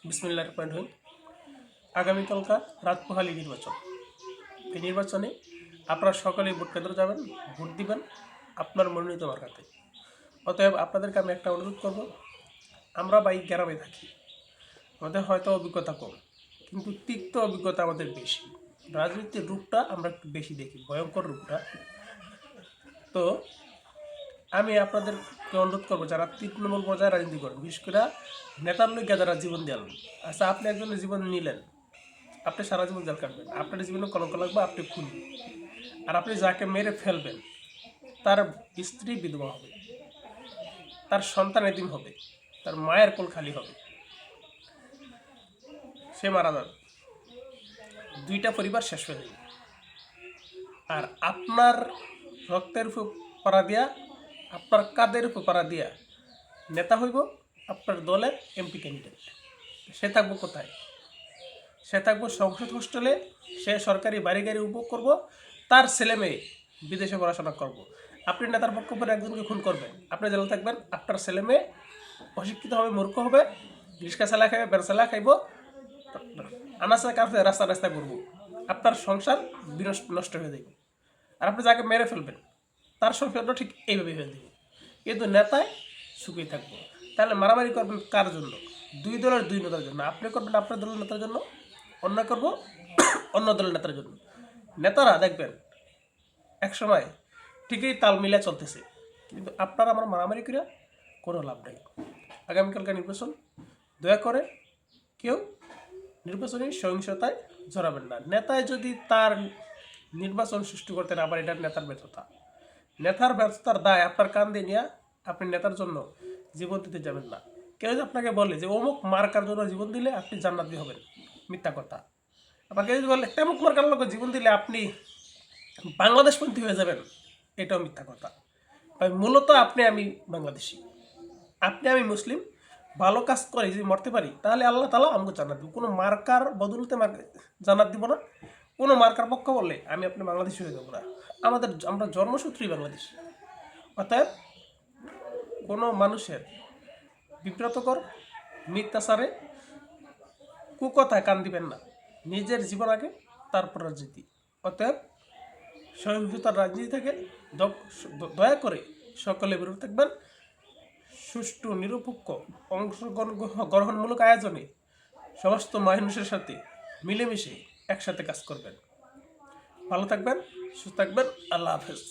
বিসমিল্লাহির রহমানির রহিম। আগামীকালকার রাত পোহালি নির্বাচন। এই নির্বাচনে আপনারা সকলেই ভোট কেন্দ্রে যাবেন, ভোট দিবেন আপনার মনোনীত মার্কাতে। অতএব আপনাদেরকে আমি একটা অনুরোধ করব, আমরা এই গ্রামে থাকি, আমাদের হয়তো অভিজ্ঞতা কম, কিন্তু তিক্ত অভিজ্ঞতা আমাদের বেশি। রাজনীতির রূপটা আমরা একটু বেশি দেখি, ভয়ঙ্কর রূপটা। তো আমি আপনাদেরকে অনুরোধ করবো, যারা তৃণমূল পর্যায়ে রাজনীতি করেন, বিশেষ করে নেতার লোক যারা জীবন দিলেন। আচ্ছা, আপনি একজনের জীবন নিলেন, আপনি সারা জীবন জেল কাটবেন, আপনার জীবনে কলঙ্ক লাগবে, আপনি খুনি। আর আপনি যাকে মেরে ফেলবেন তার স্ত্রী বিধবা হবে, তার সন্তান এতিম হবে, তার মায়ের কোল খালি হবে, সে মারা যাবে, দুইটা পরিবার শেষ হয়ে যাবে। আর আপনার রক্তের উপর পাড়া দিয়া, আপনার কাদের উপর পাড়া দিয়া নেতা হইব আপনার দলের এমপি ক্যান্ডিডেট। সে থাকবো কোথায়? সে থাকবো সংসদ হোস্টেলে, সে সরকারি বাড়ি গাড়ি উপভোগ করবো, তার ছেলে মেয়ে বিদেশে পড়াশোনা করব। আপনি নেতার পক্ষ করে একজনকে খুন করবেন, আপনি জেলে থাকবেন, আপনার ছেলে মেয়ে অশিক্ষিত হবে, মূর্খ হবে, রিক্সা চালা খাইবে, বেড় চালা খাইব, আনাচা কাছে রাস্তা রাস্তা করবো, আপনার সংসার নষ্ট হয়ে যাবে। আর আপনি যাকে মেরে ফেলবেন তার সংসারটা ঠিক এইভাবে হয়ে যাবে। কিন্তু নেতায় সুখী থাকবো। তাহলে মারামারি করবেন কার জন্য? দুই দলের দুই নেতার জন্য। আপনি করবেন আপনার দলের নেতার জন্য, অন্য করবো অন্য দলের নেতার জন্য। নেতারা দেখবেন একসময় ঠিকই তাল মিলে চলতেছে, কিন্তু আপনারা আমার মারামারি করে কোনো লাভ নেই। আগামীকালকার নির্বাচন, দয়া করে কেউ নির্বাচনী সহিংসতায় জড়াবেন না। নেতায় যদি তার নির্বাচন সৃষ্টি করতে না পারে, এটা নেতার ব্যর্থতা। নেতার ব্যর্থতার দায় আপনার কাঁধে নিয়ে আপনি নেতার জন্য জীবন দিতে যাবেন না। কেউ যদি আপনাকে বলে যে অমুক মার্কার জন্য জীবন দিলে আপনি জান্নাতি হবেন, মিথ্যা কথা। আবার কেউ যদি বলে তেমুক মার্কার লোক জীবন দিলে আপনি বাংলাদেশপন্থী হয়ে যাবেন, এটাও মিথ্যা কথা। মূলত আমি বাংলাদেশি, আমি মুসলিম, ভালো কাজ করে যদি মরতে পারি তাহলে আল্লাহ তাআলা আমাকে জান্নাত দিব। কোনো মার্কার বদলতে জান্নাত দিব না। কোনো মার্কার পক্ষ বললে আপনি বাংলাদেশি হয়ে যাবো না। আমরা জন্মসূত্রেই বাংলাদেশি। অতএব কোনো মানুষের বিব্রতকর মিথ্যাচারে, কুকথায় কান দিবেন না। নিজের জীবন আগে, তারপর রাজনীতি। অতএব সহিংসতার রাজনীতি থেকে দয়া করে সকলে বিরত থাকবেন। সুষ্ঠু নিরপেক্ষ অংশগ্রহণমূলক আয়োজনে সমস্ত মানুষের সাথে মিলেমিশে একসাথে কাজ করবেন। ভালো থাকবেন, সুস্থ থাকবেন। আল্লাহ হাফেজ।